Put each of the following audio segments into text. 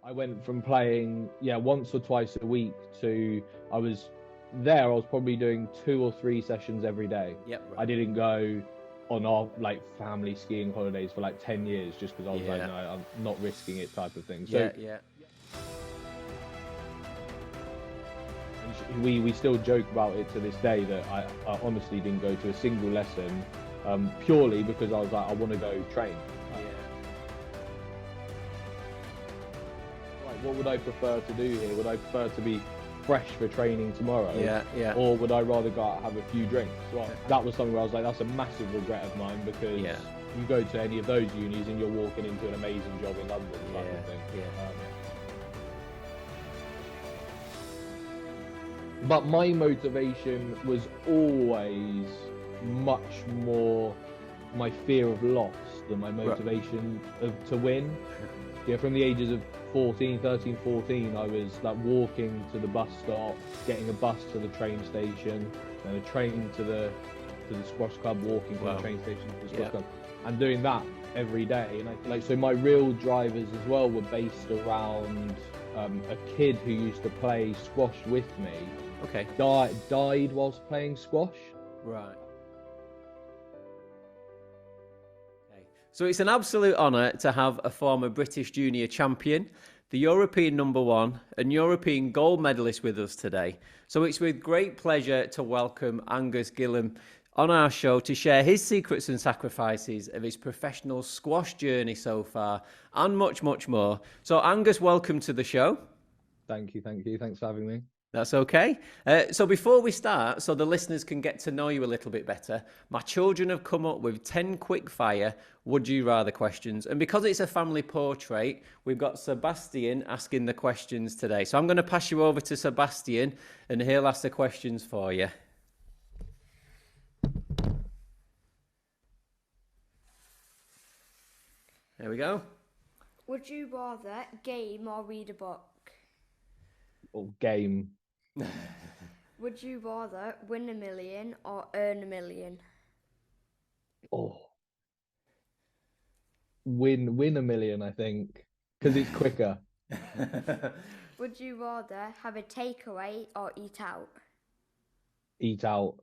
I went from playing, once or twice a week to I was probably doing 2 or 3 sessions every day. Yep. Right. I didn't go on our family skiing holidays for 10 years just because I was no, I'm not risking it type of thing. So yeah. And we still joke about it to this day that I honestly didn't go to a single lesson purely because I was I want to go train. What would I prefer to do here? Would I prefer to be fresh for training tomorrow? Yeah. Or would I rather go out and have a few drinks? Well, that was something where I was that's a massive regret of mine because you go to any of those unis and you're walking into an amazing job in London type of thing. But my motivation was always much more my fear of loss than my motivation to win. From the ages of 13, 14, I was walking to the bus stop, getting a bus to the train station, and a train to the squash club, walking from the train station to the squash club, and doing that every day. And so my real drivers as well were based around a kid who used to play squash with me. Okay. Died whilst playing squash. Right. So it's an absolute honour to have a former British junior champion, the European #1 and European gold medalist with us today. So it's with great pleasure to welcome Angus Gillams on our show to share his secrets and sacrifices of his professional squash journey so far and much, much more. So Angus, welcome to the show. Thank you. Thanks for having me. That's okay. So before we start, so the listeners can get to know you a little bit better, my children have come up with 10 quick fire would you rather questions. And because it's a family portrait, we've got Sebastian asking the questions today. So I'm going to pass you over to Sebastian and he'll ask the questions for you. There we go. Would you rather game or read a book? Or game. Would you rather win 1 million or earn 1 million? Win 1 million, I think, because it's quicker. Would you rather have a takeaway or eat out? Eat out.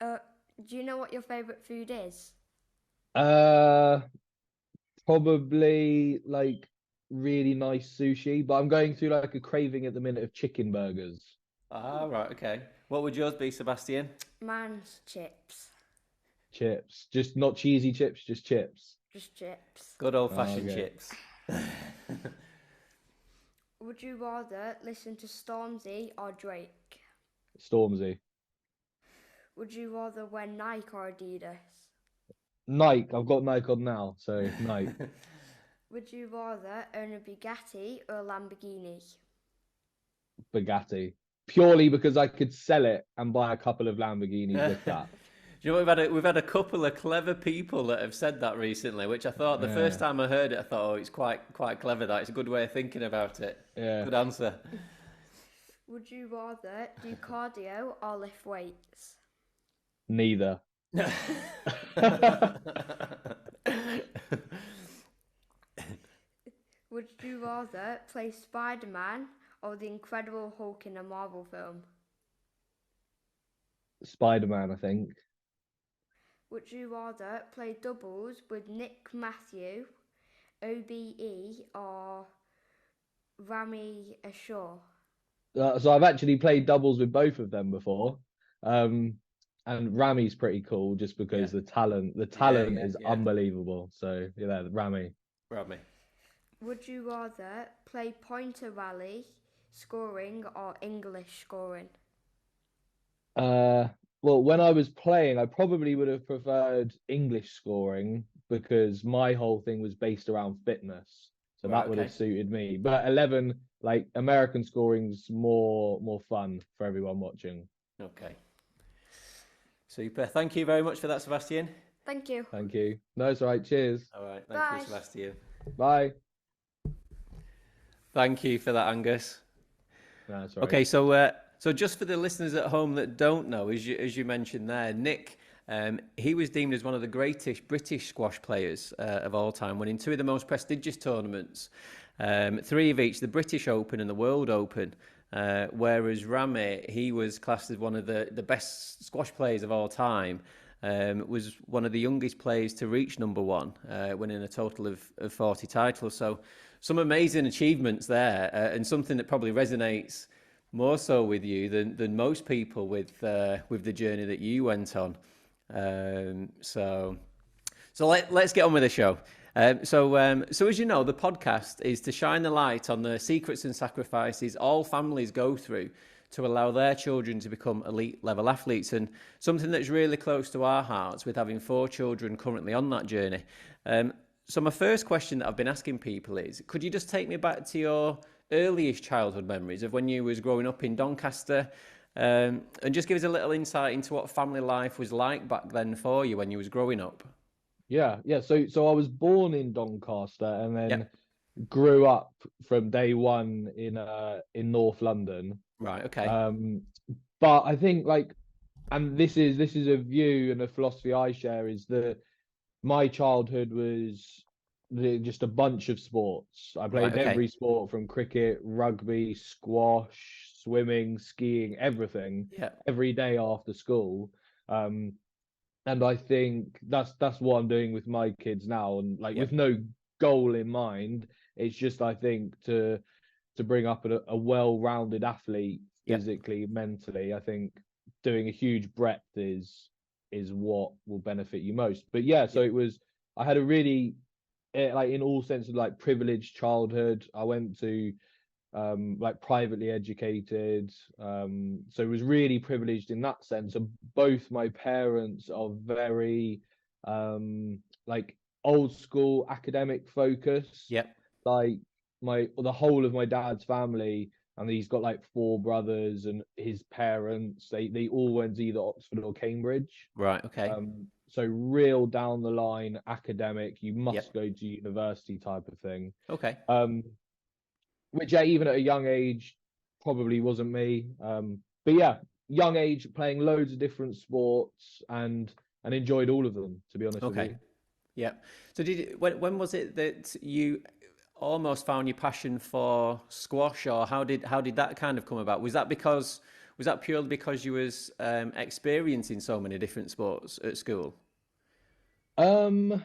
Do you know what your favourite food is? Probably really nice sushi, but I'm going through a craving at the minute of chicken burgers. Ah, right, okay. What would yours be, Sebastian? Mine's chips. Chips. Just not cheesy chips, just chips. Just chips. Good old-fashioned chips. Would you rather listen to Stormzy or Drake? Stormzy. Would you rather wear Nike or Adidas? Nike. I've got Nike on now, so Nike. Would you rather own a Bugatti or a Lamborghini? Bugatti. Purely because I could sell it and buy a couple of Lamborghinis with that. Do you know we've had a couple of clever people that have said that recently, which I thought the first time I heard it, I thought, it's quite clever. That it's a good way of thinking about it. Yeah. Good answer. Would you rather do cardio or lift weights? Neither. Would you rather play Spider-Man or the Incredible Hulk in a Marvel film? Spider-Man, I think. Would you rather play doubles with Nick Matthew, OBE, or Rami Ashur? So I've actually played doubles with both of them before. And Rami's pretty cool just because the talent is unbelievable. So Rami. Would you rather play pointer rally scoring or English scoring? Well, when I was playing, I probably would have preferred English scoring because my whole thing was based around fitness. So that would have suited me. But 11, American scoring's more fun for everyone watching. Okay. Super. Thank you very much for that, Sebastian. Thank you. Thank you. No, it's all right. Cheers. All right. Thank you, Sebastian. Bye. Thank you for that, Angus. No, it's all right. Okay, so just for the listeners at home that don't know, as you mentioned there, Nick He was deemed as one of the greatest British squash players of all time, winning two of the most prestigious tournaments, three of each, the British Open and the World Open. Whereas Rami, he was classed as one of the best squash players of all time. Was one of the youngest players to reach number one, winning a total of 40 titles. So some amazing achievements there, and something that probably resonates more so with you than most people with the journey that you went on. So let's get on with the show. So as you know, the podcast is to shine the light on the secrets and sacrifices all families go through to allow their children to become elite level athletes, and something that's really close to our hearts with having 4 children currently on that journey. So my first question that I've been asking people is, could you just take me back to your earliest childhood memories of when you was growing up in Doncaster, and just give us a little insight into what family life was like back then for you when you was growing up? Yeah. So I was born in Doncaster and then grew up from day one in North London. Right. Okay. But I think and this is a view and a philosophy I share, is that my childhood was just a bunch of sports. I played every sport, from cricket, rugby, squash, swimming, skiing, everything, every day after school. And I think that's what I'm doing with my kids now, and with no goal in mind. It's just, I think, to bring up a well-rounded athlete physically, mentally. I think doing a huge breadth is what will benefit you most. But so it was, I had a really in all senses privileged childhood. I went to privately educated, so it was really privileged in that sense. And both my parents are very old school academic focused. The whole of my dad's family, and he's got 4 brothers, and his parents, they all went to either Oxford or Cambridge. Right. Okay. So real down the line academic, you must go to university type of thing. Okay. Which even at a young age probably wasn't me. But young age, playing loads of different sports and enjoyed all of them, to be honest with you. Yeah. So when was it that you almost found your passion for squash, or how did that kind of come about? Was that purely because you was experiencing so many different sports at school? So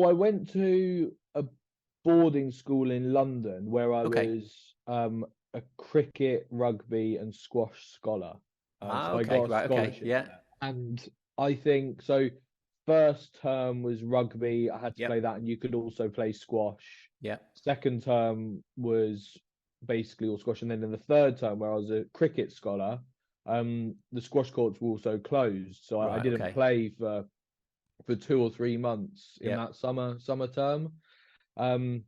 I went to a boarding school in London where I was a cricket, rugby and squash scholar. So I got a scholarship. And I think so. First term was rugby. I had to play that, and you could also play squash. Second term was basically all squash, and then in the third term, where I was a cricket scholar, the squash courts were also closed, so I didn't play for 2 or 3 months in that summer term. And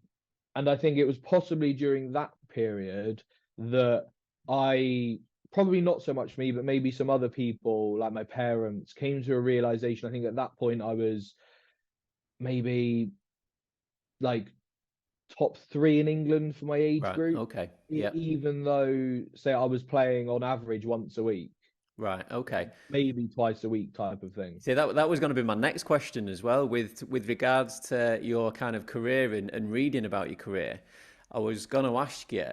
I think it was possibly during that period that I, probably not so much me, but maybe some other people, like my parents, came to a realization. I think at that point I was maybe top 3 in England for my age group. Even though, say, I was playing on average once a week. Right. Okay. Maybe twice a week type of thing. See, that was going to be my next question as well, with regards to your kind of career and reading about your career. I was going to ask you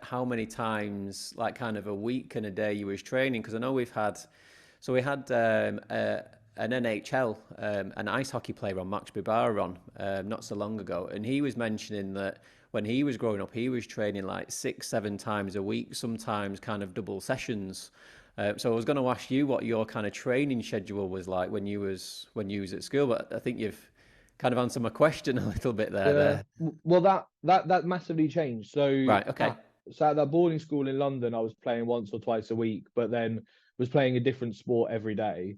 how many times, kind of a week and a day, you was training, because I know we had an NHL, an ice hockey player on Max Bibar on not so long ago, and he was mentioning that when he was growing up, he was training 6-7 times a week, sometimes kind of double sessions. So I was going to ask you what your kind of training schedule was like when you was at school, but I think you've kind of answered my question a little bit there. Well, that massively changed. So so at that boarding school in London, I was playing once or twice a week, but then was playing a different sport every day.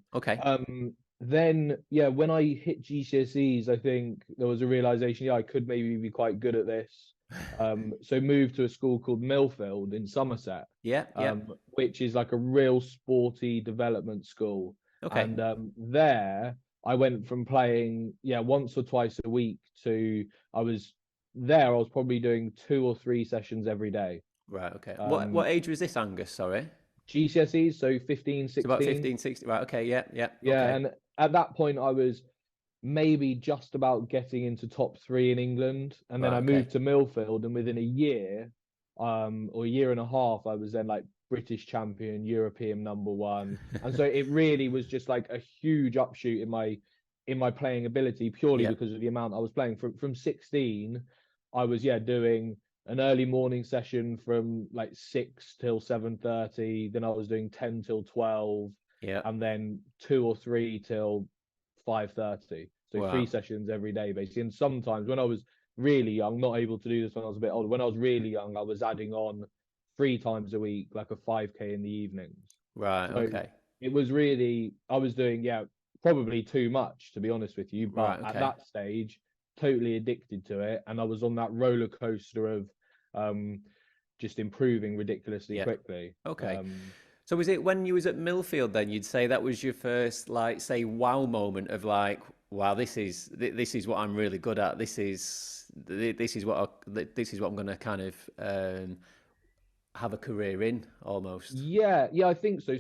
Then when I hit GCSEs, I think there was a realization I could maybe be quite good at this. So moved to a school called Millfield in Somerset, which is a real sporty development school. And there I went from playing once or twice a week to I was probably doing 2 or 3 sessions every day. Right. Okay. What age was this, Angus? Sorry. GCSEs, so 15, It's about 16. 15, 16. Right. Okay. Yeah. Yeah. Yeah, Okay. and at that point I was maybe just about getting into top three in England, and then Right. I Okay. moved to Millfield, and within a year, or a year and a half, I was then like British champion, European #1, and so it really was just like a huge upshoot in my playing ability purely Yeah. because of the amount I was playing. From 16, I was doing an early morning session from like 6 till 7:30, then I was doing 10 till 12, Yeah. and then 2 or 3 till 5:30. So three Wow. sessions every day, basically. And sometimes when I was really young, not able to do this when I was a bit older, when I was really young, I was adding on 3 times a week, like a 5K in the evenings. Right. So Okay. it was really, I was doing, probably too much, to be honest with you. But Right. at Okay. that stage, totally addicted to it. And I was on that roller coaster of um, just improving ridiculously Yeah. quickly. Okay. So was it when you was at Millfield then you'd say that was your first like say wow moment of like wow this is what I'm really good at, this is what I'm going to kind of have a career in almost. Yeah, I think so.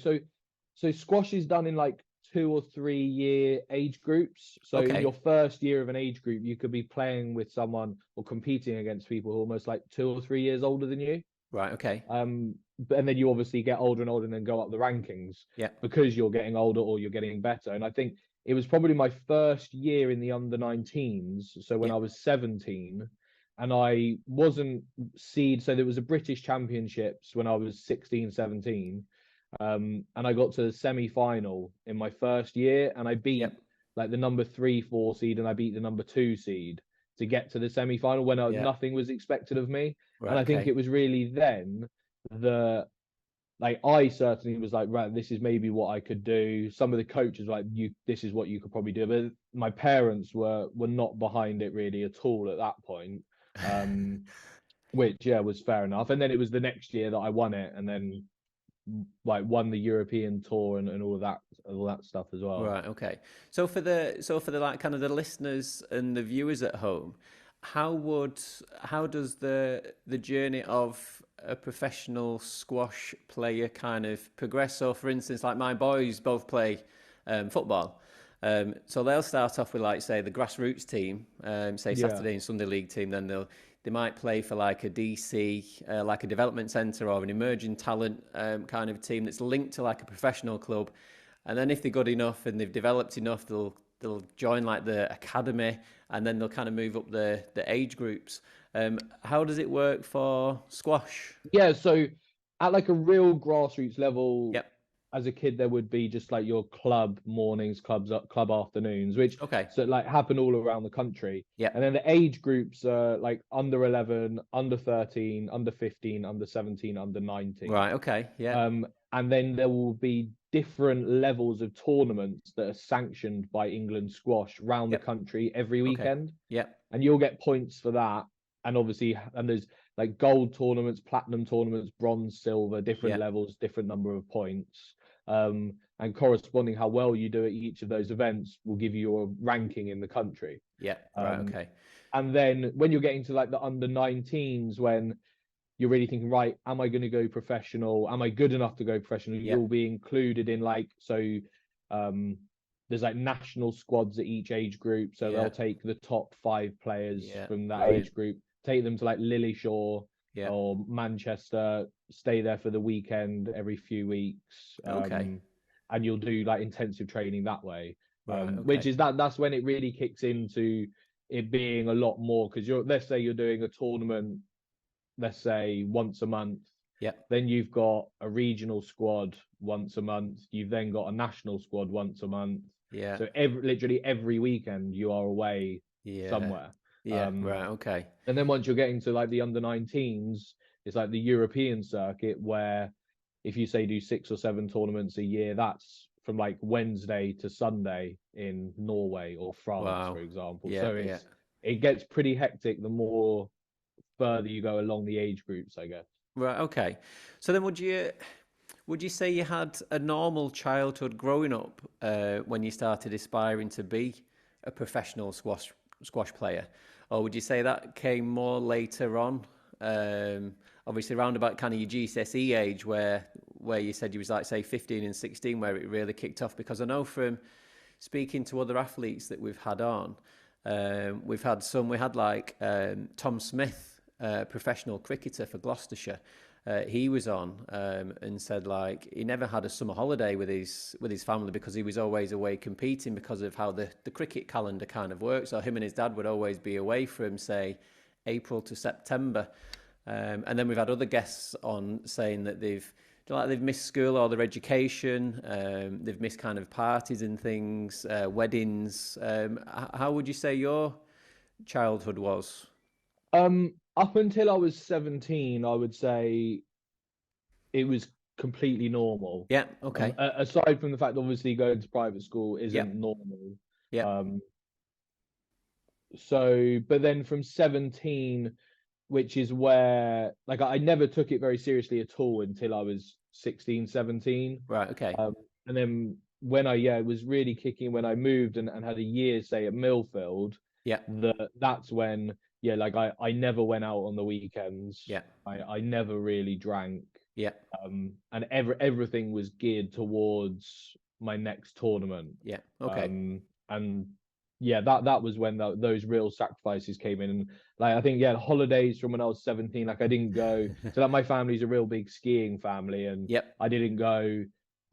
So squash is done in like 2 or 3 year age groups. So in Okay. your first year of an age group, you could be playing with someone or competing against people who are almost like 2 or 3 years older than you. Right. Okay. And then you obviously get older and older and then go up the rankings Yeah. because you're getting older or you're getting better. And I think it was probably my first year in the under 19s. So when Yeah. I was 17, and I wasn't seed. So there was a British Championships when I was 16, 17. And I got to the semi-final in my first year, and I Yeah. beat like the number 3, 4 seed, and I beat the number 2 seed to get to the semi-final when Yeah. nothing was expected of me. And Right. I think Okay. it was really then the like I certainly was like, right, this is maybe what I could do. Some of the coaches were like, this is what you could probably do, but my parents were not behind it really at all at that point. Um, which was fair enough. And then it was the next year that I won it, and then like won the European tour and all that stuff as well. Right. Okay. So for the like kind of the listeners and the viewers at home, how does the journey of a professional squash player kind of progress? So for instance, like my boys both play football. So they'll start off with like say the grassroots team, say Yeah, Saturday and Sunday league team. Then they might play for like a DC, like a development centre or an emerging talent kind of team that's linked to like a professional club. And then if they're good enough and they've developed enough, they'll join like the academy, and then they'll kind of move up the age groups. How does it work for squash? yeah. So at like a real grassroots level, Yep. as a kid, there would be just like your club mornings, club afternoons, which Okay. so like happen all around the country. And Yep. then the age groups are like under 11, under 13, under 15, under 17, under 19. Right. Okay. Yeah. And then there will be different levels of tournaments that are sanctioned by England Squash round the Yep. country every Okay. weekend. Yep. And you'll get points for that. And obviously, and there's like gold tournaments, platinum tournaments, bronze, silver, different Yep. levels, different number of points. And corresponding how well you do at each of those events will give you your ranking in the country. Yep. Right. Um, Okay. and then when you're getting to like the under 19s, when you're really thinking, right, am I going to go professional? Am I good enough to go professional? You'll Yep. be included in like, so there's like national squads at each age group. So Yeah. they'll take the top 5 players Yeah. from that Right. age group, take them to like Lilleshall Yeah. or Manchester, stay there for the weekend every few weeks. Okay. And you'll do like intensive training that way. Right. Which Okay. is that's when it really kicks into it being a lot more, because let's say you're doing a tournament, let's say once a month, Yep. then you've got a regional squad once a month, you've then got a national squad once a month. Yeah. So literally every weekend you are away Yeah. somewhere. Yeah. Right. Okay. And then once you're getting to like the under 19s, it's like the European circuit, where if you say do 6 or 7 tournaments a year, that's from like Wednesday to Sunday in Norway or France, Wow. for example. Yeah. So Yeah. it gets pretty hectic the more further you go along the age groups, I guess. Right. Okay. So then, would you say you had a normal childhood growing up when you started aspiring to be a professional squash player, or would you say that came more later on? obviously around about kind of your GCSE age where you said you was like, say, 15 and 16, where it really kicked off? Because I know from speaking to other athletes that we've had on, we had like Tom Smith, professional cricketer for Gloucestershire. He was on and said like he never had a summer holiday with his family because he was always away competing because of how the cricket calendar kind of works. So him and his dad would always be away from, say, April to September. And then we've had other guests on saying that they've missed school or their education, they've missed kind of parties and things, weddings. How would you say your childhood was? Up until I was 17, I would say it was completely normal. Yeah, okay. Aside from the fact, obviously, going to private school isn't Yep. normal. Yeah. But then from 17, which is where, like, I never took it very seriously at all until I was 16, 17. Right, okay. And then when it was really kicking when I moved and had a year, say, at Millfield. Yeah. That's when, like I never went out on the weekends. Yeah. I never really drank. Yeah. And everything was geared towards my next tournament. Yeah. Okay. And that was when those real sacrifices came in. And like, I think, holidays from when I was 17, like I didn't go. So like my family's a real big skiing family, and Yep. I didn't go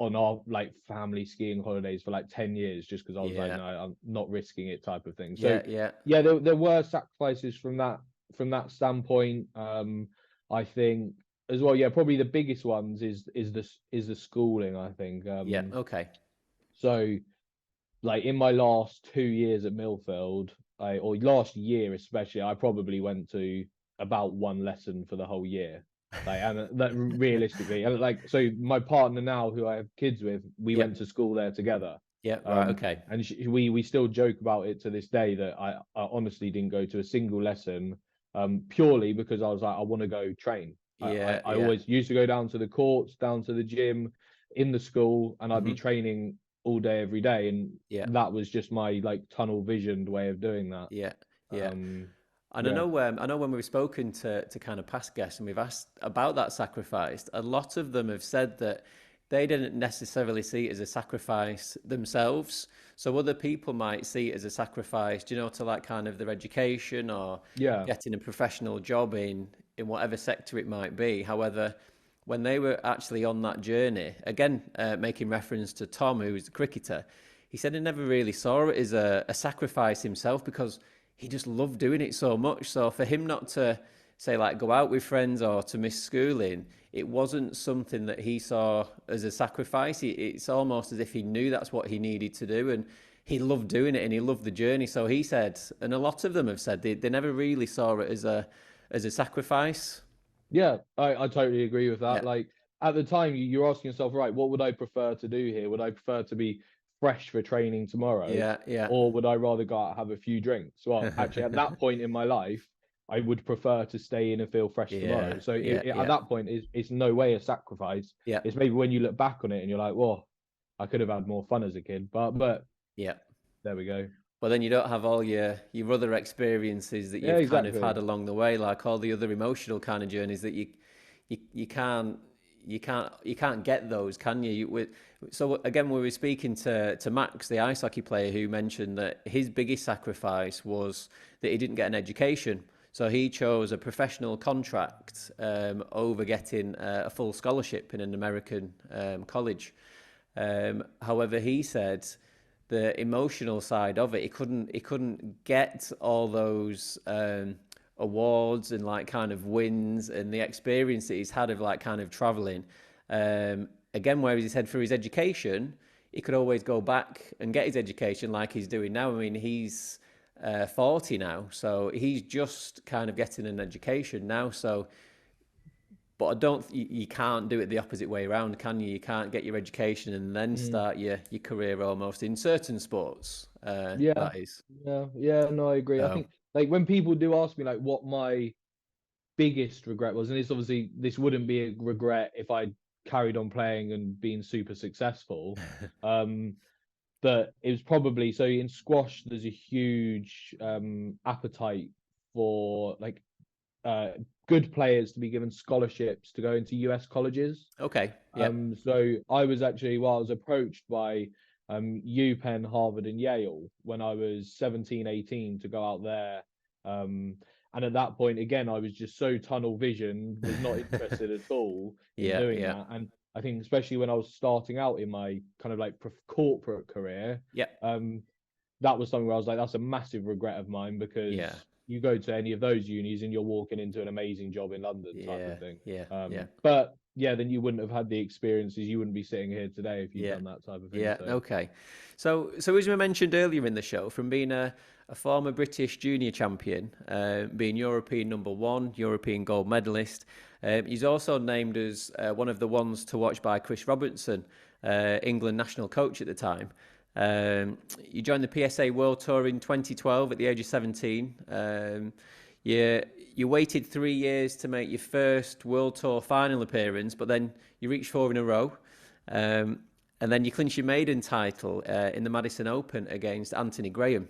on our like family skiing holidays for like 10 years just because I was like, Yeah. no, I'm not risking it, type of thing. So Yeah. there were sacrifices from that standpoint. I think as well, probably the biggest ones is the schooling, I think. Yeah. Okay. So like in my last 2 years at Millfield, or last year especially, I probably went to about one lesson for the whole year. Like, and that realistically, and like, so my partner now, who I have kids with, we Yep. went to school there together. Yeah. Right. Okay. And we still joke about it to this day that I honestly didn't go to a single lesson, purely because I was like, I want to go train. Yeah. I always used to go down to the courts, down to the gym, in the school, and I'd be training all day, every day, and that was just my like tunnel visioned way of doing that. Yeah. And I Yeah. know when we've spoken to kind of past guests and we've asked about that sacrifice, a lot of them have said that they didn't necessarily see it as a sacrifice themselves. So other people might see it as a sacrifice, to like kind of their education or getting a professional job in whatever sector it might be. However, when they were actually on that journey, again, making reference to Tom, who was a cricketer, he said he never really saw it as a sacrifice himself because he just loved doing it so much. So for him not to, say, like go out with friends or to miss schooling, it wasn't something that he saw as a sacrifice. It's almost as if he knew that's what he needed to do, and he loved doing it and he loved the journey. So he said, and a lot of them have said they never really saw it as a sacrifice. Yeah, I totally agree with that. Yeah. Like at the time, you're asking yourself, right, what would I prefer to do here? Would I prefer to be fresh for training tomorrow? Yeah. Or would I rather go out and have a few drinks? Well, actually, at that point in my life, I would prefer to stay in and feel fresh tomorrow. So at that point, it's no way a sacrifice. Yeah. It's maybe when you look back on it and you're like, well, I could have had more fun as a kid, but yeah, there we go. Well, then you don't have all your other experiences that you've kind of had along the way, like all the other emotional kind of journeys that you can't get those, can you? So again, we were speaking to Max, the ice hockey player, who mentioned that his biggest sacrifice was that he didn't get an education. So he chose a professional contract over getting a full scholarship in an American college. However, he said the emotional side of it, he couldn't get all those awards and like kind of wins and the experience that he's had of like kind of traveling. Again, whereas he said for his education, he could always go back and get his education like he's doing now. I mean, he's 40 now, so he's just kind of getting an education now. So, but you can't do it the opposite way around, can you? You can't get your education and then start your career almost in certain sports. That is. No, I agree. I think like when people do ask me like what my biggest regret was, and it's obviously this wouldn't be a regret if I carried on playing and being super successful. But it was probably, so in squash, there's a huge appetite for like good players to be given scholarships to go into US colleges. Okay. Yeah. So I was actually, well, I was approached by UPenn, Harvard and Yale when I was 17, 18 to go out there. And at that point, again, I was just so tunnel vision, was not interested at all in doing that. And I think especially when I was starting out in my kind of like corporate career, that was something where I was like, that's a massive regret of mine, because you go to any of those unis and you're walking into an amazing job in London type of thing. But yeah, then you wouldn't have had the experiences. You wouldn't be sitting here today if you'd done that type of thing. Yeah. So. Okay. So as we mentioned earlier in the show, from being a former British junior champion, being European #1, European gold medalist, he's also named as one of the ones to watch by Chris Robertson, England national coach at the time. You joined the PSA World Tour in 2012 at the age of 17. You waited 3 years to make your first World Tour final appearance, but then you reached 4 in a row. And then you clinched your maiden title in the Madison Open against Anthony Graham.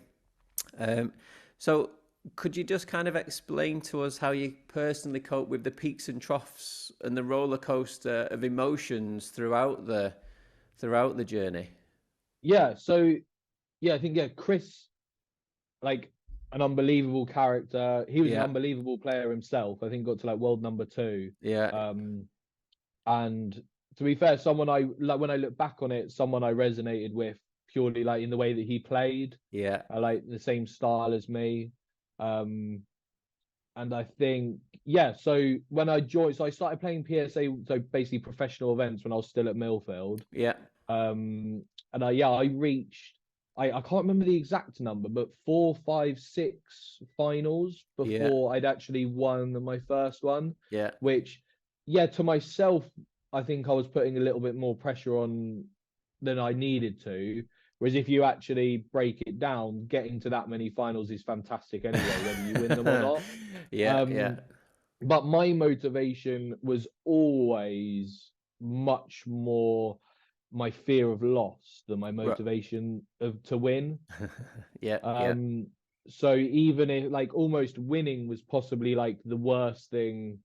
So could you just kind of explain to us how you personally cope with the peaks and troughs and the roller coaster of emotions throughout the journey? Yeah, so I think Chris, like, an unbelievable character. He was an unbelievable player himself. I think got to like world #2. And to be fair, someone when I look back on it, someone I resonated with purely like in the way that he played. I like the same style as me. And I think so when I joined, so I started playing PSA, so basically professional events, when I was still at Millfield. And I reached, I can't remember the exact number, but 4, 5, 6 finals before I'd actually won my first one. Which, to myself, I think I was putting a little bit more pressure on than I needed to. Whereas if you actually break it down, getting to that many finals is fantastic anyway, whether you win them or not. But my motivation was always much more my fear of loss than my motivation to win. So even if like almost winning was possibly like the worst thing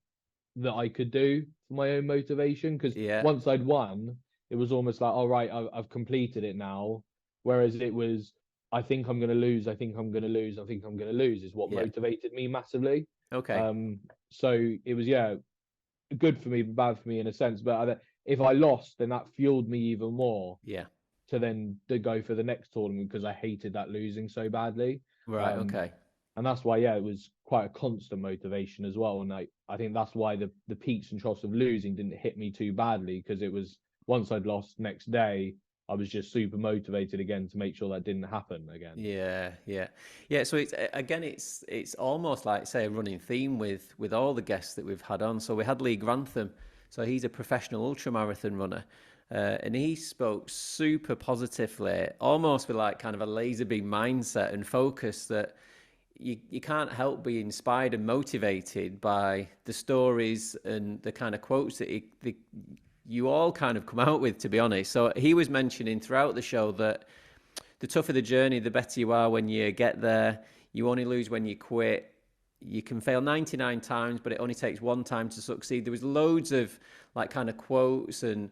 that I could do for my own motivation, because once I'd won, it was almost like, all right, I've completed it now. Whereas it was, I think I'm going to lose, I think I'm going to lose, I think I'm going to lose, is what motivated me massively. So it was good for me, but bad for me in a sense. But if I lost, then that fueled me even more. To go for the next tournament, because I hated that losing so badly. And that's why it was quite a constant motivation as well. And I think that's why the peaks and troughs of losing didn't hit me too badly, because it was once I'd lost, next day I was just super motivated again to make sure that didn't happen again. So it's almost like, say, a running theme with all the guests that we've had on. So we had Lee Grantham. So he's a professional ultramarathon runner. And he spoke super positively, almost with like kind of a laser beam mindset and focus, that you can't help be inspired and motivated by the stories and the kind of quotes that you all kind of come out with, to be honest. So he was mentioning throughout the show that the tougher the journey, the better you are when you get there. You only lose when you quit. You can fail 99 times, but it only takes 1 time to succeed. There was loads of like kind of quotes and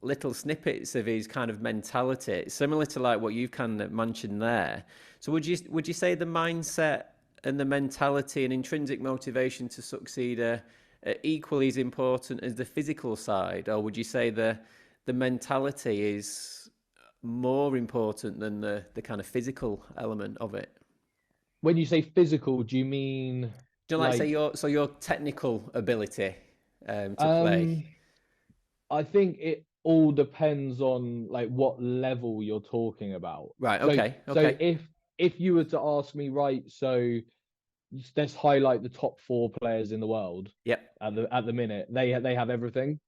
little snippets of his kind of mentality, similar to like what you've kind of mentioned there. So would you say the mindset and the mentality and intrinsic motivation to succeed are equally as important as the physical side, or would you say the mentality is more important than the kind of physical element of it? When you say physical, do you mean say your technical ability to play? I think it all depends on like what level you're talking about. So if you were to ask me, so let's highlight the top 4 players in the world. At the minute, they have everything.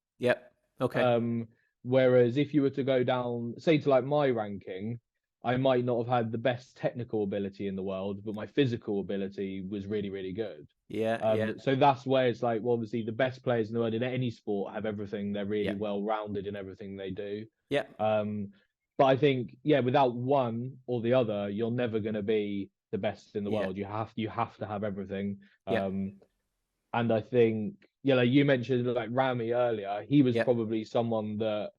Whereas if you were to go down, say, to like my ranking, I might not have had the best technical ability in the world, but my physical ability was really, really good. So that's where it's like, well, obviously the best players in the world in any sport have everything. They're really well rounded in everything they do. But I think, without one or the other, you're never going to be the best in the world. You have to have everything. And I think, like you mentioned, like Rami earlier, he was Yep. probably someone that,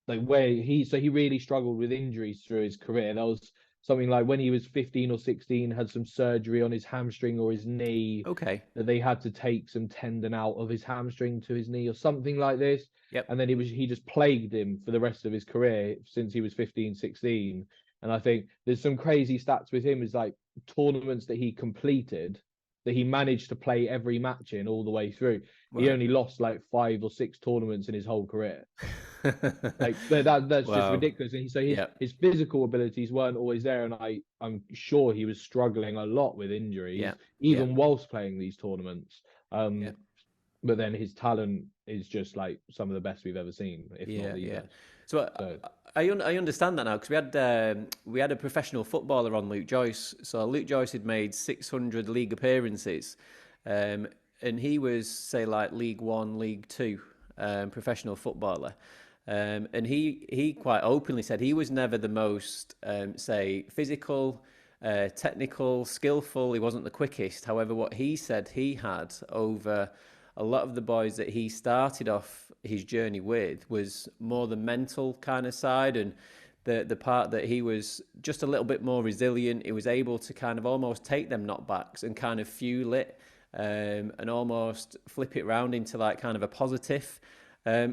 like, he really struggled with injuries through his career. There was something like when he was 15 or 16, had some surgery on his hamstring or his knee, Okay. that they had to take some tendon out of his hamstring to his knee or something like this. Yep. And then he just plagued him for the rest of his career since he was 15, 16. And I think there's some crazy stats with him, is like tournaments that he completed, that he managed to play every match in all the way through. He Right. only lost like 5 or 6 tournaments in his whole career. Like that's just Wow. ridiculous. And so his Yep. his physical abilities weren't always there, and I'm sure he was struggling a lot with Yep. injuries, Yep. even whilst playing these tournaments. Yep. But then his talent is just like some of the best we've ever seen, if not Yeah, the yeah. best. So So I understand that now, because we had a professional footballer on, Luke Joyce. So Luke Joyce had made 600 league appearances, um, and he was, say, like League One, League Two, professional footballer. And he quite openly said he was never the most, say, physical, technical, skillful. He wasn't the quickest. However, what he said he had over a lot of the boys that he started off his journey with was more the mental kind of side, and the part that he was just a little bit more resilient. He was able to kind of almost take them knockbacks and kind of fuel it, and almost flip it round into like kind of a positive.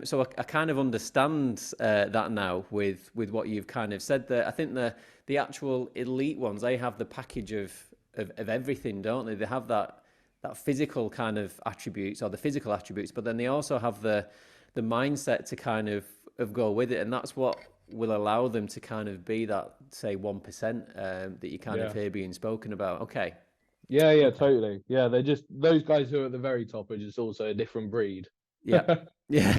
So I kind of understand that now with what you've kind of said there. I think the actual elite ones, they have the package of everything, don't they? They have that physical kind of attributes, or the physical attributes, but then they also have the mindset to kind of go with it, and that's what will allow them to kind of be that, say, 1% that you kind of yeah, hear being spoken about. Okay. yeah, Okay. totally. Yeah, they're just those guys who are at the very top are just also a different breed. Yeah. Yeah.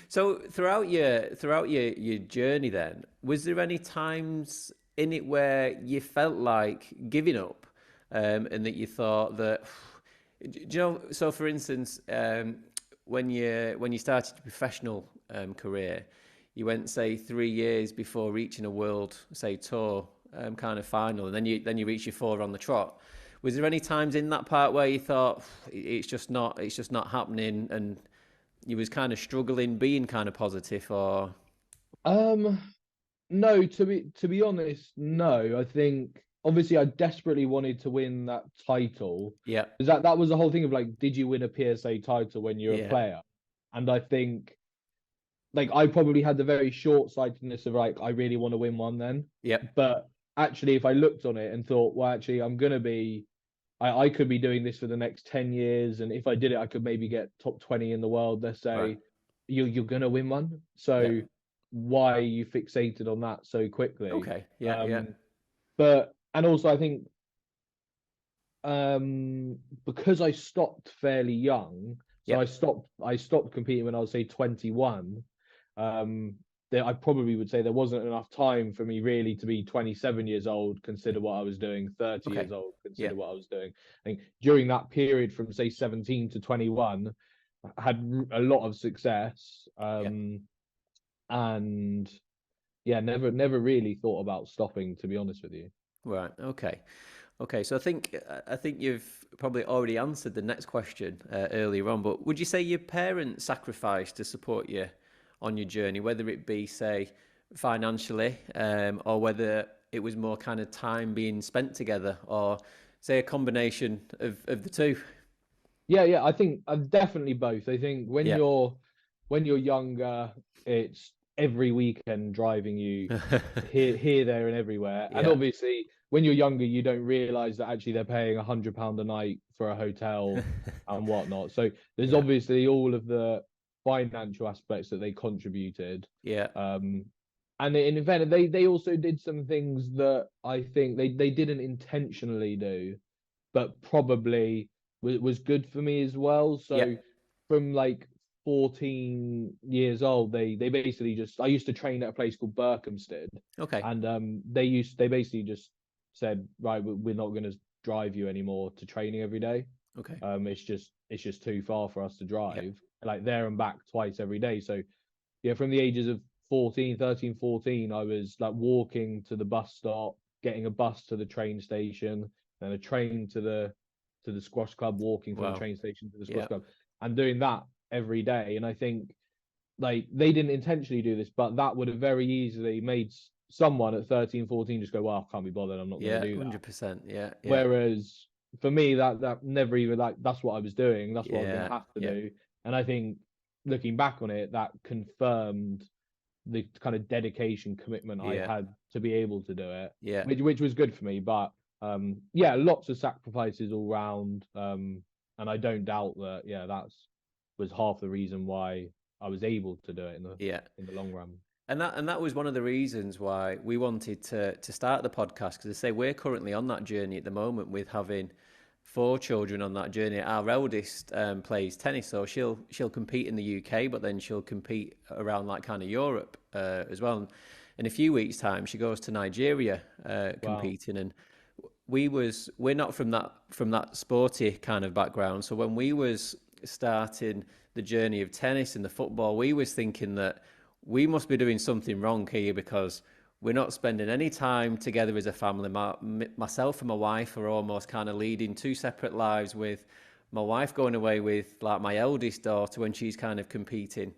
So throughout your journey then, was there any times in it where you felt like giving up, and that you thought that, do you know, so for instance, when you started your professional career, you went, say, 3 years before reaching a world, say, tour kind of final, and then you reach your four on the trot. Was there any times in that part where you thought it's just not happening, and you was kind of struggling being kind of positive, or Um, no, to be honest, no. I think obviously I desperately wanted to win that title, yeah, because that was the whole thing of like, did you win a PSA title when you're a yeah, player? And I think like I probably had the very short-sightedness of like, I really want to win one then. yep, But actually, if I looked on it and thought, well, actually, I could be doing this for the next 10 years. And if I did it, I could maybe get top 20 in the world, let's right, say. You're gonna win one. So yep, why are you fixated on that so quickly? okay, yeah, yeah, Um, but and also I think because I stopped fairly young, so yep, I stopped competing when I was, say, 21. Um, I probably would say there wasn't enough time for me really to be 27 years old, consider what I was doing, 30 okay, years old, consider yep, what I was doing. I think during that period from, say, 17 to 21, I had a lot of success. yep, And yeah, never really thought about stopping, to be honest with you. right, okay. Okay, so I think you've probably already answered the next question earlier on, but would you say your parents sacrificed to support you on your journey, whether it be, say, financially, or whether it was more kind of time being spent together, or say a combination of the two? Yeah, I think definitely both. I think Yeah. when you're younger, it's every weekend driving you here, there, and everywhere. And Yeah. obviously, when you're younger, you don't realize that actually they're paying £100 a night for a hotel and whatnot. So there's Yeah. obviously all of the financial aspects that they contributed. Yeah. Um, and in event they also did some things that I think they didn't intentionally do, but probably was good for me as well. Yeah. So from like 14 years old, they basically just, I used to train at a place called Berkhamsted, Okay. and they basically just said, right, we're not going to drive you anymore to training every day. Okay. It's just too far for us to Yeah. drive, like there and back twice every day. So yeah, from the ages of 14, 13, 14, I was like walking to the bus stop, getting a bus to the train station, then a train to the squash club, walking from the Wow. train station to the squash Yeah. club, and doing that every day. And I think like they didn't intentionally do this, but that would have very easily made someone at 13, 14 just go, well, I can't be bothered, I'm not going Yeah. to do that. 100%. Yeah. Yeah. Whereas for me, that never even, like, that's what I was doing, that's what I was going Yeah. to have to Yeah. do. And I think looking back on it, that confirmed the kind of dedication, commitment I Yeah. had to be able to do it, Yeah. which was good for me. But yeah, lots of sacrifices all round, and I don't doubt that. Yeah, that's was half the reason why I was able to do it Yeah. in the long run. And that was one of the reasons why we wanted to start the podcast, because I say we're currently on that journey at the moment with having 4 children on that journey. Our eldest plays tennis, so she'll compete in the UK, but then she'll compete around like kind of Europe as well. And in a few weeks' time, she goes to Nigeria Wow. competing. And we're not from that sporty kind of background. So when we was starting the journey of tennis and the football, we was thinking that we must be doing something wrong here, because we're not spending any time together as a family. Myself and my wife are almost kind of leading 2 separate lives, with my wife going away with like my eldest daughter when she's kind of competing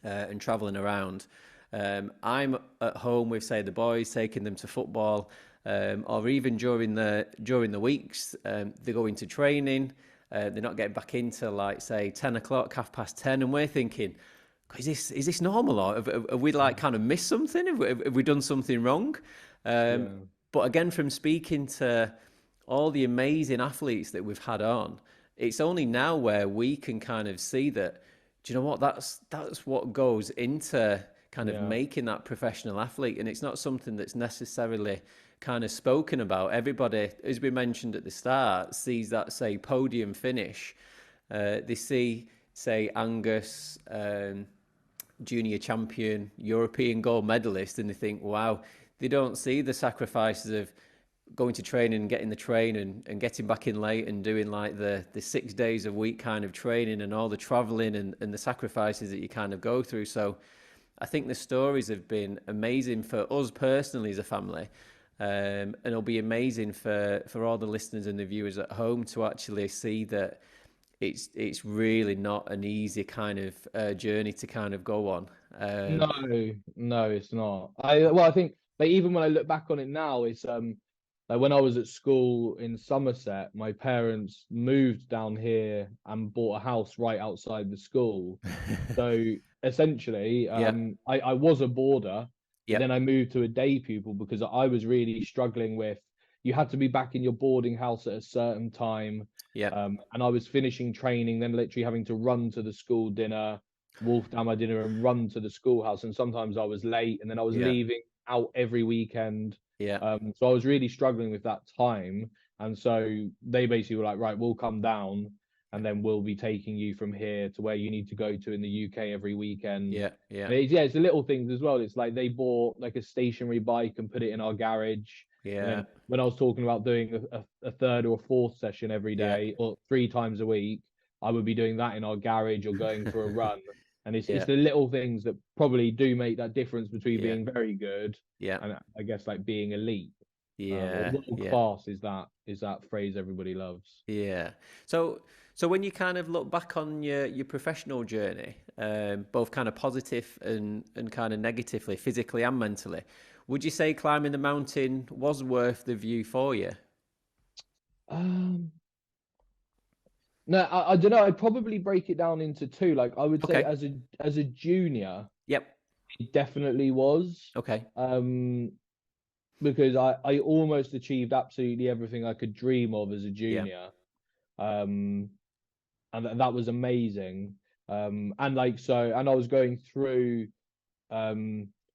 and traveling around. I'm at home with, say, the boys, taking them to football, or even during the weeks, they go into training. They're not getting back into, like, say, 10 o'clock, 10:30, and we're thinking, is this normal, or have we like kind of missed something? Have we done something wrong? Yeah. But again, from speaking to all the amazing athletes that we've had on, it's only now where we can kind of see that, do you know what, that's what goes into kind of Yeah. making that professional athlete. And it's not something that's necessarily kind of spoken about. Everybody, as we mentioned at the start, sees that, say, podium finish. They see, say, Angus, junior champion, European gold medalist, and they think, wow. They don't see the sacrifices of going to training and getting the train and getting back in late and doing like the 6 days a week kind of training, and all the traveling and the sacrifices that you kind of go through. So I think the stories have been amazing for us personally as a family, and it'll be amazing for all the listeners and the viewers at home to actually see that it's really not an easy kind of journey to kind of go on. No, it's not. I think, like, even when I look back on it now, it's like when I was at school in Somerset, my parents moved down here and bought a house right outside the school. So essentially, Yeah, I was a boarder, but yeah, then I moved to a day pupil because I was really struggling with, you had to be back in your boarding house at a certain time. yeah, And I was finishing training, then literally having to run to the school dinner, wolf down my dinner, and run to the schoolhouse. And sometimes I was late, and then I was yeah, leaving out every weekend. yeah, So I was really struggling with that time. And so they basically were like, right, we'll come down, and then we'll be taking you from here to where you need to go to in the UK every weekend. yeah, yeah, And yeah, it's the little things as well. It's like they bought like a stationary bike and put it in our garage. And yeah, then when I was talking about doing a third or a fourth session every yeah, day or 3 times a week, I would be doing that in our garage or going for a run. And it's yeah, the little things that probably do make that difference between yeah, being very good yeah, and, I guess, like being elite. Or yeah, world yeah, class is that phrase everybody loves. yeah. So when you kind of look back on your professional journey, both kind of positive and kind of negatively, physically and mentally, would you say climbing the mountain was worth the view for you? Um, no, I don't know. I'd probably break it down into two. Like I would say, Okay. as a junior, Yep. it definitely was. Okay. Um, because I almost achieved absolutely everything I could dream of as a Yeah. junior. Um, and that was amazing. And like so, and I was going through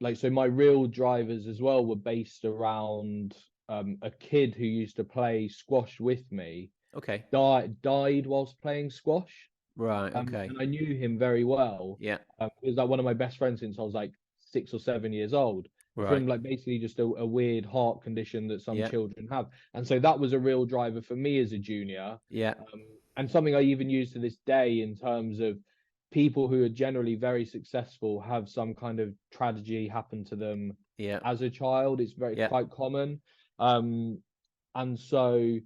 like so my real drivers as well were based around a kid who used to play squash with me, Okay. died whilst playing squash. Right. Okay. And I knew him very well. Yeah. He was like one of my best friends since I was like 6 or 7 years old. Right. From like basically just a weird heart condition that some Yeah. children have, and so that was a real driver for me as a junior, Yeah. and something I even use to this day in terms of people who are generally very successful have some kind of tragedy happen to them Yeah. as a child. It's Yeah. quite common, um, and so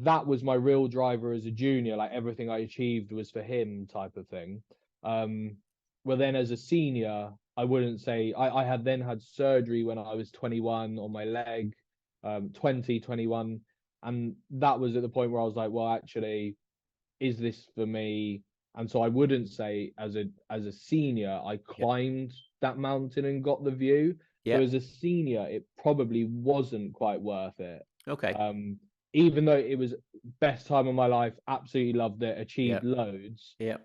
that was my real driver as a junior. Like everything I achieved was for him, type of thing. Well, then as a senior, I wouldn't say I had then had surgery when I was 21 on my leg, 20, 21. And that was at the point where I was like, well, actually, is this for me? And so I wouldn't say as a senior, I climbed that mountain and got the view. So as a senior, it probably wasn't quite worth it. Okay. Even though it was best time of my life, absolutely loved it, achieved loads. Yeah.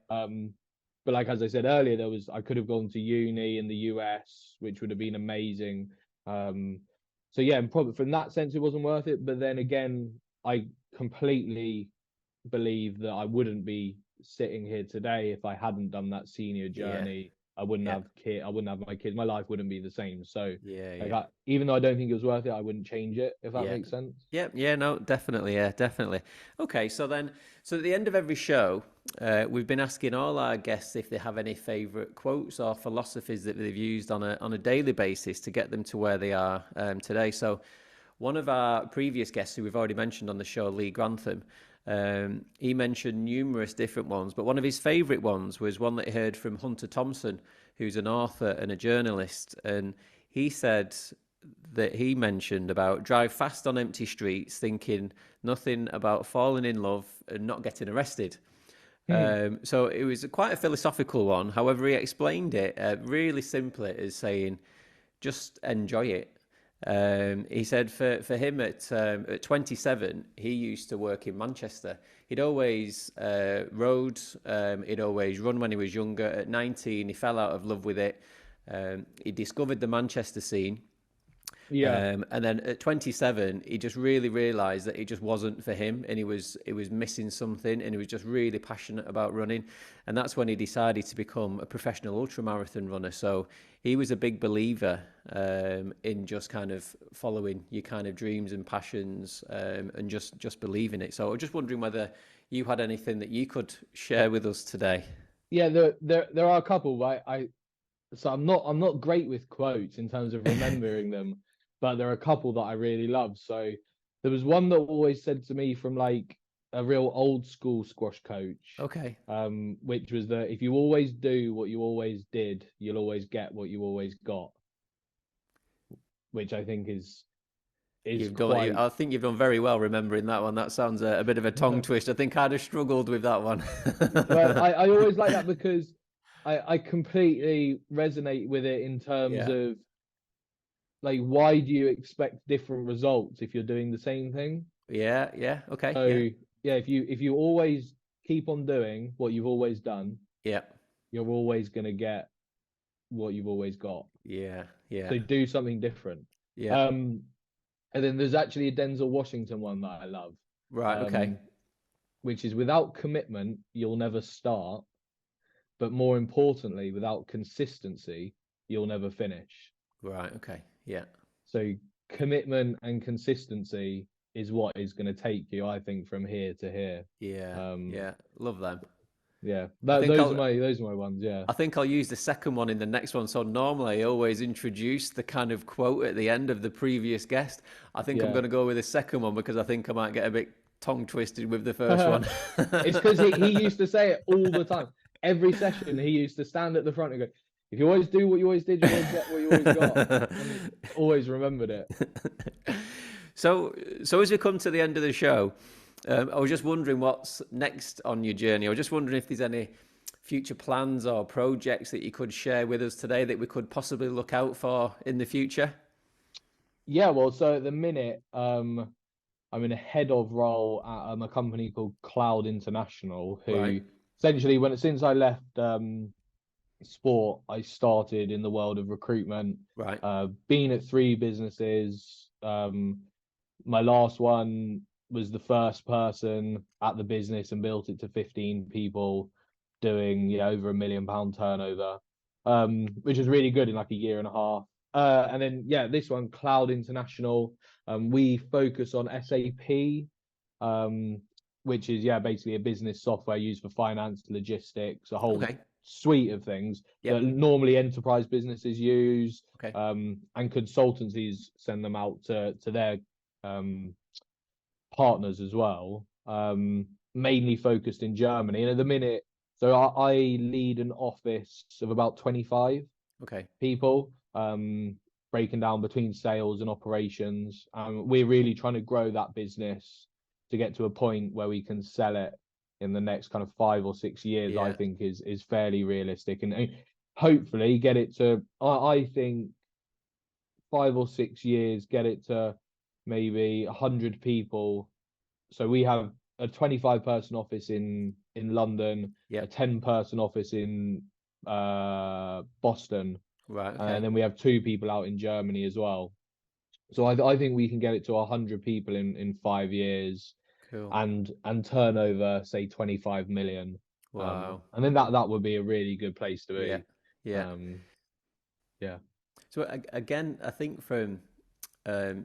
But like as I said earlier, I could have gone to uni in the US, which would have been amazing. So yeah, and probably from that sense, it wasn't worth it. But then again, I completely believe that I wouldn't be sitting here today if I hadn't done that senior journey. I wouldn't have I wouldn't have my kids. My life wouldn't be the same. So even though I don't think it was worth it, I wouldn't change it, if that makes sense. Yeah, no, definitely, definitely. Okay, so at the end of every show, we've been asking all our guests if they have any favourite quotes or philosophies that they've used on a daily basis to get them to where they are today. So one of our previous guests who we've already mentioned on the show, Lee Grantham, he mentioned numerous different ones, but one of his favourite ones was one that he heard from Hunter Thompson, who's an author and a journalist, and he said that he mentioned about drive fast on empty streets, thinking nothing about falling in love and not getting arrested. So it was quite a philosophical one. However, he explained it really simply as saying, just enjoy it. He said for him at 27, he used to work in Manchester. He'd always rode, he'd always run when he was younger. At 19, he fell out of love with it. He discovered the Manchester scene. And then at 27, he just really realised that it just wasn't for him, and he was missing something, and he was just really passionate about running, and that's when he decided to become a professional ultramarathon runner. So he was a big believer in just kind of following your kind of dreams and passions, and just believing it. So I was just wondering whether you had anything that you could share with us today. Yeah, there are a couple, right? So I'm not great with quotes in terms of remembering them, but there are a couple that I really love. So there was one that always said to me from like a real old school squash coach. Okay. Which was that if you always do what you always did, you'll always get what you always got. Which I think is quite... I think you've done very well remembering that one. That sounds a bit of a tongue twist. I think I'd have struggled with that one. Well, I always like that because I completely resonate with it in terms of like, why do you expect different results if you're doing the same thing? Yeah, okay. So if you always keep on doing what you've always done, you're always gonna get what you've always got. Yeah. So do something different. And then there's actually a Denzel Washington one that I love. Right, okay. Which is, without commitment, you'll never start. But more importantly, without consistency, you'll never finish. Right, okay. Yeah. So commitment and consistency is what is going to take you, I think, from here to here. Yeah. Love them. Yeah. Those are my ones, yeah. I think I'll use the second one in the next one. So normally I always introduce the kind of quote at the end of the previous guest. I think I'm going to go with the second one because I think I might get a bit tongue twisted with the first one. It's because he used to say it all the time. Every session, he used to stand at the front and go, if you always do what you always did, you always get what you always got. And always remembered it. So as we come to the end of the show, I was just wondering what's next on your journey. I was just wondering if there's any future plans or projects that you could share with us today that we could possibly look out for in the future. Yeah, well, so at the minute, I'm in a head of role at a company called Cloud International, who essentially, since I left sport, I started in the world of recruitment. Been at 3 businesses. My last one was the first person at the business and built it to 15 people, doing over £1 million turnover, which was really good in like a year and a half. And then this one, Cloud International, we focus on SAP, which is basically a business software used for finance, logistics, a whole suite of things that normally enterprise businesses use, and consultancies send them out to their partners as well, mainly focused in Germany. And at the minute, so I lead an office of about 25 Okay. people, breaking down between sales and operations. We're really trying to grow that business to get to a point where we can sell it in the next kind of 5 or 6 years. Yeah. I think is fairly realistic, and hopefully get it to, I think 5 or 6 years, get it to maybe 100 people. So we have a 25-person office in London, Yeah. a 10-person office in Boston, Right. Okay. and then we have 2 people out in Germany as well. So I think we can get it to 100 people in 5 years, Cool. and turn over, say, 25 million. Wow. And then that would be a really good place to Yeah. be. Yeah. Yeah. So again, I think from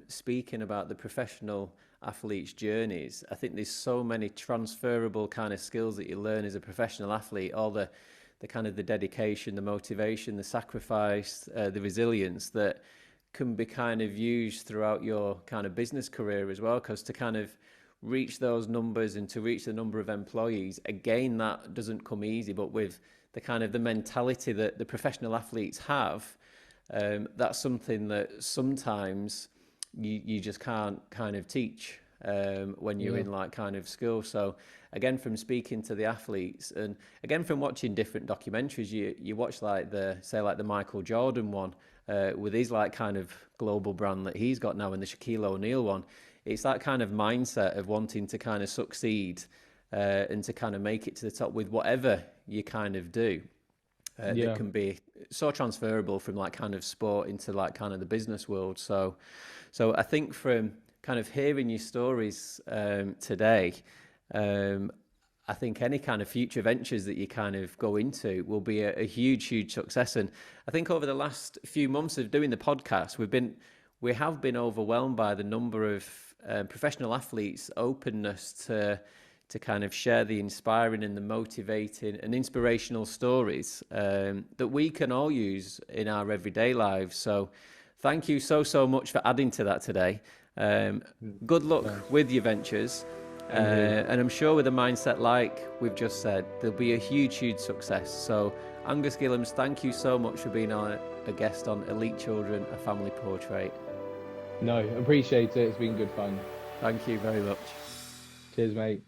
speaking about the professional athletes' journeys, I think there's so many transferable kind of skills that you learn as a professional athlete. All the kind of the dedication, the motivation, the sacrifice, the resilience that can be kind of used throughout your kind of business career as well. Because to kind of reach those numbers and to reach the number of employees, again, that doesn't come easy. But with the kind of the mentality that the professional athletes have, that's something that sometimes you just can't kind of teach when you're in like kind of school. So again, from speaking to the athletes, and again from watching different documentaries, you watch like the Michael Jordan one with his like kind of global brand that he's got now, and the Shaquille O'Neal one. It's that kind of mindset of wanting to kind of succeed and to kind of make it to the top with whatever you kind of do. That can be so transferable from like kind of sport into like kind of the business world. So I think from kind of hearing your stories today, I think any kind of future ventures that you kind of go into will be a huge success. And I think over the last few months of doing the podcast, we have been overwhelmed by the number of professional athletes' openness to kind of share the inspiring and the motivating and inspirational stories that we can all use in our everyday lives. So thank you so much for adding to that today. Good luck with your ventures. And I'm sure with a mindset like we've just said, there'll be a huge success. So Angus Gillams, thank you so much for being a guest on Elite Children, A Family Portrait. No, appreciate it. It's been good fun. Thank you very much. Cheers, mate.